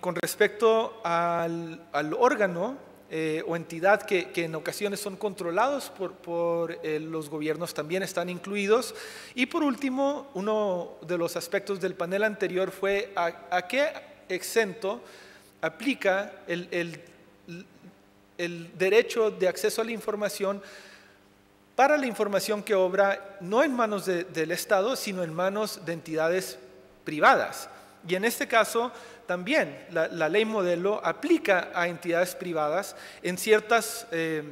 Con respecto al órgano o entidad que en ocasiones son controlados por los gobiernos, también están incluidos. Y por último, uno de los aspectos del panel anterior fue a qué exento aplica el derecho de acceso a la información para la información que obra no en manos del Estado, sino en manos de entidades privadas. Y en este caso también la ley modelo aplica a entidades privadas en ciertas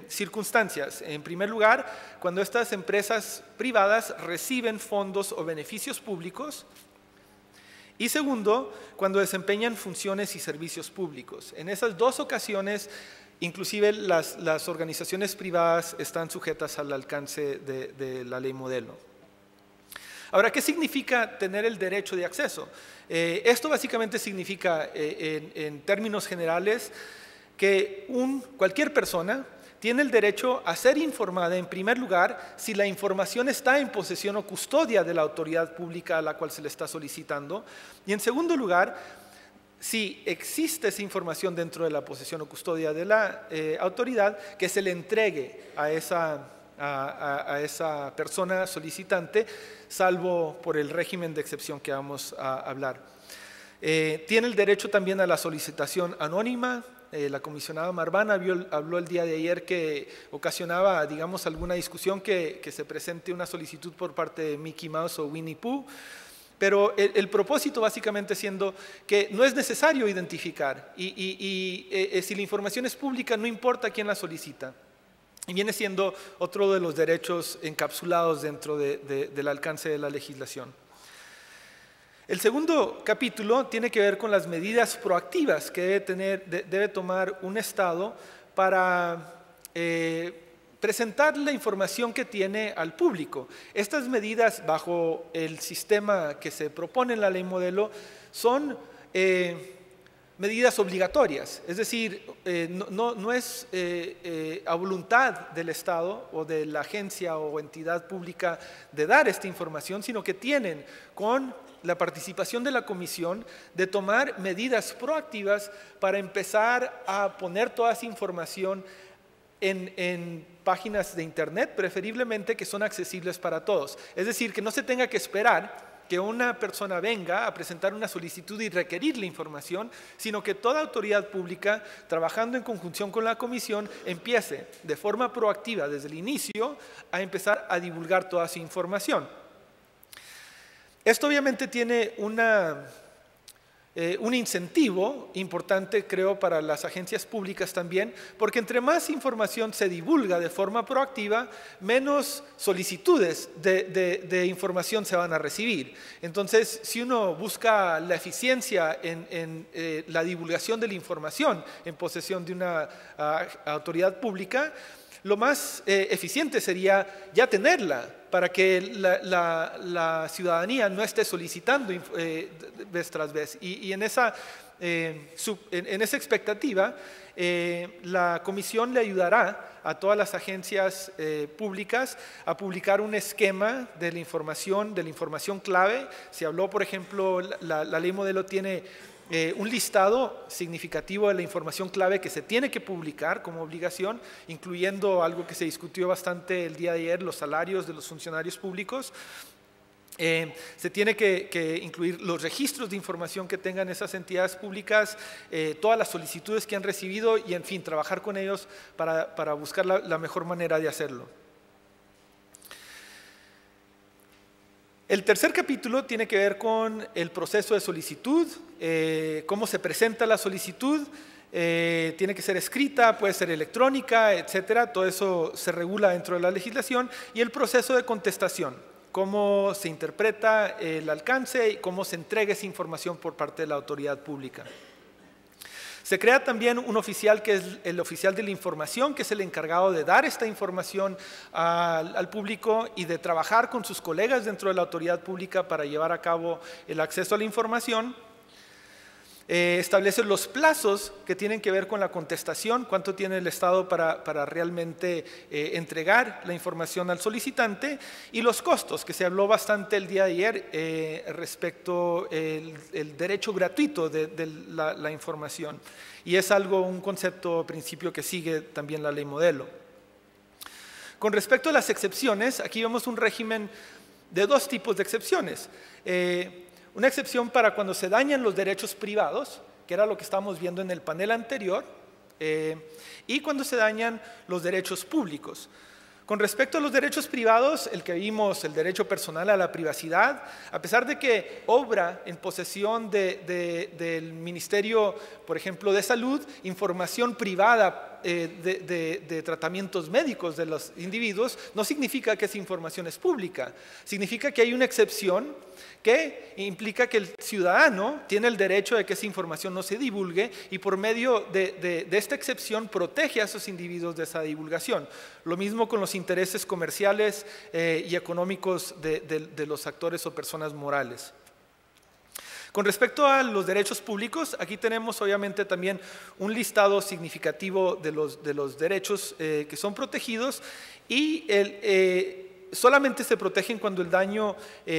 circunstancias. En primer lugar, cuando estas empresas privadas reciben fondos o beneficios públicos. Y segundo, cuando desempeñan funciones y servicios públicos. En esas dos ocasiones, inclusive las organizaciones privadas están sujetas al alcance de la ley modelo. Ahora, ¿qué significa tener el derecho de acceso? Esto básicamente significa, en términos generales, que cualquier persona tiene el derecho a ser informada, en primer lugar, si la información está en posesión o custodia de la autoridad pública a la cual se le está solicitando, y en segundo lugar, si existe esa información dentro de la posesión o custodia de la autoridad, que se le entregue a esa persona solicitante, salvo por el régimen de excepción que vamos a hablar. Tiene el derecho también a la solicitación anónima. La comisionada Marván habló el día de ayer que ocasionaba, digamos, alguna discusión que se presente una solicitud por parte de Mickey Mouse o Winnie Pooh, pero el propósito básicamente siendo que no es necesario identificar y si la información es pública no importa quién la solicita. Y viene siendo otro de los derechos encapsulados dentro del alcance de la legislación. El segundo capítulo tiene que ver con las medidas proactivas que debe tomar un Estado para presentar la información que tiene al público. Estas medidas, bajo el sistema que se propone en la ley modelo, son medidas obligatorias, es decir, no es a voluntad del Estado o de la agencia o entidad pública de dar esta información, sino que tienen, con la participación de la comisión, de tomar medidas proactivas para empezar a poner toda esa información en páginas de internet, preferiblemente que son accesibles para todos. Es decir, que no se tenga que esperar que una persona venga a presentar una solicitud y requerir la información, sino que toda autoridad pública, trabajando en conjunción con la comisión, empiece de forma proactiva desde el inicio a empezar a divulgar toda esa información. Esto obviamente tiene un incentivo importante, creo, para las agencias públicas también, porque entre más información se divulga de forma proactiva, menos solicitudes de información se van a recibir. Entonces, si uno busca la eficiencia en la divulgación de la información en posesión de una autoridad pública, lo más eficiente sería ya tenerla, para que la ciudadanía no esté solicitando vez tras vez. Y en esa expectativa, la comisión le ayudará a todas las agencias públicas a publicar un esquema de la información clave. Se habló, por ejemplo, la ley modelo tiene un listado significativo de la información clave que se tiene que publicar como obligación, incluyendo algo que se discutió bastante el día de ayer, los salarios de los funcionarios públicos. Se tiene que incluir los registros de información que tengan esas entidades públicas, todas las solicitudes que han recibido y, en fin, trabajar con ellos para buscar la mejor manera de hacerlo. El tercer capítulo tiene que ver con el proceso de solicitud, cómo se presenta la solicitud, tiene que ser escrita, puede ser electrónica, etcétera. Todo eso se regula dentro de la legislación. Y el proceso de contestación, cómo se interpreta el alcance y cómo se entrega esa información por parte de la autoridad pública. Se crea también un oficial que es el oficial de la información, que es el encargado de dar esta información al público y de trabajar con sus colegas dentro de la autoridad pública para llevar a cabo el acceso a la información. Establece los plazos que tienen que ver con la contestación, cuánto tiene el Estado para realmente entregar la información al solicitante, y los costos, que se habló bastante el día de ayer respecto el derecho gratuito de la información. Y es un concepto, principio que sigue también la ley modelo. Con respecto a las excepciones, aquí vemos un régimen de dos tipos de excepciones. Una excepción para cuando se dañan los derechos privados, que era lo que estábamos viendo en el panel anterior, y cuando se dañan los derechos públicos. Con respecto a los derechos privados, el que vimos, el derecho personal a la privacidad, a pesar de que obra en posesión del Ministerio, por ejemplo, de Salud, información privada de tratamientos médicos de los individuos, no significa que esa información es pública. Significa que hay una excepción que implica que el ciudadano tiene el derecho de que esa información no se divulgue, y por medio de esta excepción protege a esos individuos de esa divulgación. Lo mismo con los intereses comerciales y económicos de los actores o personas morales. Con respecto a los derechos públicos, aquí tenemos obviamente también un listado significativo de los derechos que son protegidos, y solamente se protegen cuando el daño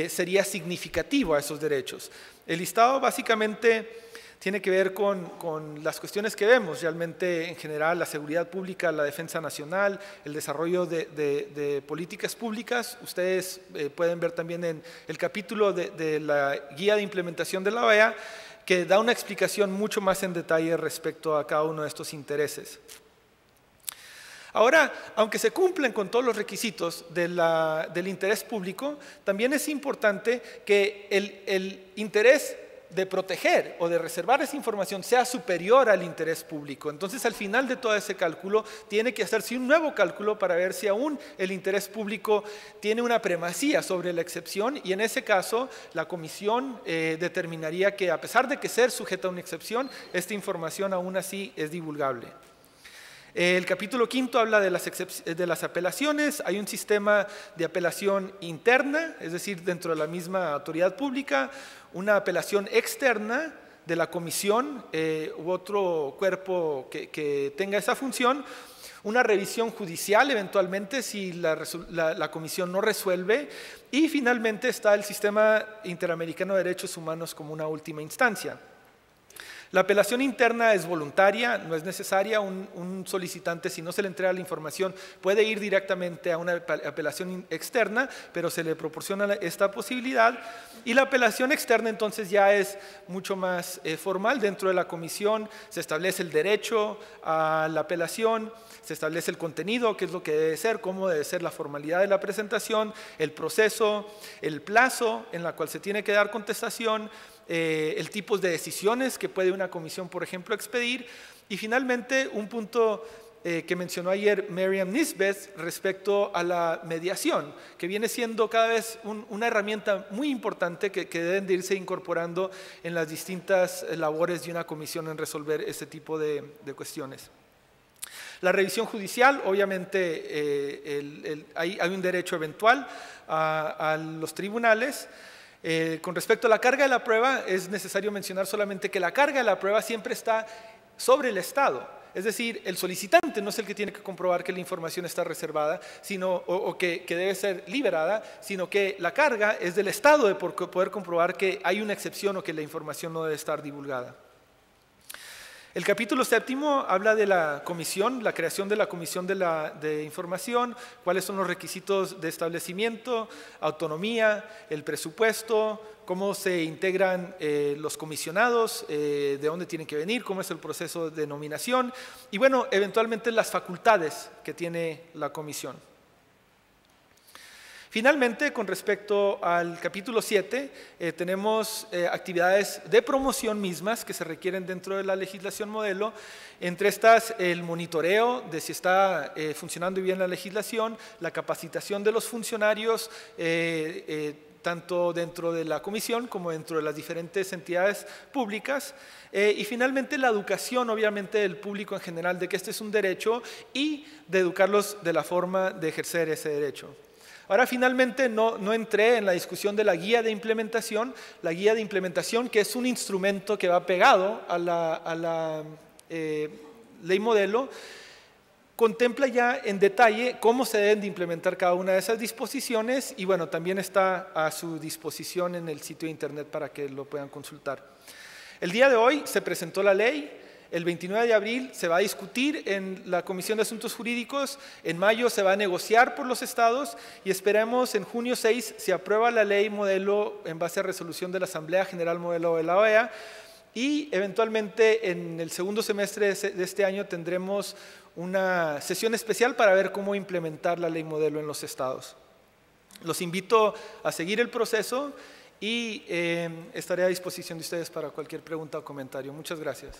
sería significativo a esos derechos. El listado básicamente tiene que ver con las cuestiones que vemos realmente en general: la seguridad pública, la defensa nacional, el desarrollo de políticas públicas. Ustedes pueden ver también en el capítulo de la guía de implementación de la OEA, que da una explicación mucho más en detalle respecto a cada uno de estos intereses. Ahora, aunque se cumplen con todos los requisitos del interés público, también es importante que el interés de proteger o de reservar esa información sea superior al interés público. Entonces, al final de todo ese cálculo, tiene que hacerse un nuevo cálculo para ver si aún el interés público tiene una primacía sobre la excepción, y en ese caso, la comisión determinaría que, a pesar de que ser sujeta a una excepción, esta información aún así es divulgable. El capítulo 5 habla de las apelaciones. Hay un sistema de apelación interna, es decir, dentro de la misma autoridad pública, una apelación externa de la comisión u otro cuerpo que tenga esa función, una revisión judicial eventualmente si la comisión no resuelve, y finalmente está el sistema interamericano de derechos humanos como una última instancia. La apelación interna es voluntaria, no es necesaria. Un solicitante, si no se le entrega la información, puede ir directamente a una apelación externa, pero se le proporciona esta posibilidad. Y la apelación externa entonces ya es mucho más formal. Dentro de la comisión se establece el derecho a la apelación, se establece el contenido, qué es lo que debe ser, cómo debe ser la formalidad de la presentación, el proceso, el plazo en el cual se tiene que dar contestación, el tipo de decisiones que puede una comisión, por ejemplo, expedir, y finalmente un punto que mencionó ayer Miriam Nisbet respecto a la mediación, que viene siendo cada vez una herramienta muy importante que deben de irse incorporando en las distintas labores de una comisión en resolver este tipo de cuestiones. La revisión judicial, obviamente hay un derecho eventual a los tribunales. Con respecto a la carga de la prueba, es necesario mencionar solamente que la carga de la prueba siempre está sobre el Estado. Es decir, el solicitante no es el que tiene que comprobar que la información está reservada o que debe ser liberada, sino que la carga es del Estado de poder comprobar que hay una excepción o que la información no debe estar divulgada. El capítulo 7 habla de la comisión, la creación de la comisión de información, cuáles son los requisitos de establecimiento, autonomía, el presupuesto, cómo se integran los comisionados, de dónde tienen que venir, cómo es el proceso de nominación y, bueno, eventualmente las facultades que tiene la comisión. Finalmente, con respecto al capítulo 7, tenemos actividades de promoción mismas que se requieren dentro de la legislación modelo. Entre estas, el monitoreo de si está funcionando bien la legislación, la capacitación de los funcionarios, tanto dentro de la comisión como dentro de las diferentes entidades públicas, y finalmente la educación, obviamente, del público en general de que este es un derecho y de educarlos de la forma de ejercer ese derecho. Ahora finalmente no entré en la discusión de la guía de implementación. La guía de implementación, que es un instrumento que va pegado a la ley modelo, contempla ya en detalle cómo se deben de implementar cada una de esas disposiciones y bueno, también está a su disposición en el sitio de internet para que lo puedan consultar. El día de hoy se presentó la ley, el 29 de abril se va a discutir en la Comisión de Asuntos Jurídicos, en mayo se va a negociar por los estados y esperemos en junio 6 se aprueba la ley modelo en base a resolución de la Asamblea General Modelo de la OEA y eventualmente en el segundo semestre de este año tendremos una sesión especial para ver cómo implementar la ley modelo en los estados. Los invito a seguir el proceso y estaré a disposición de ustedes para cualquier pregunta o comentario. Muchas gracias.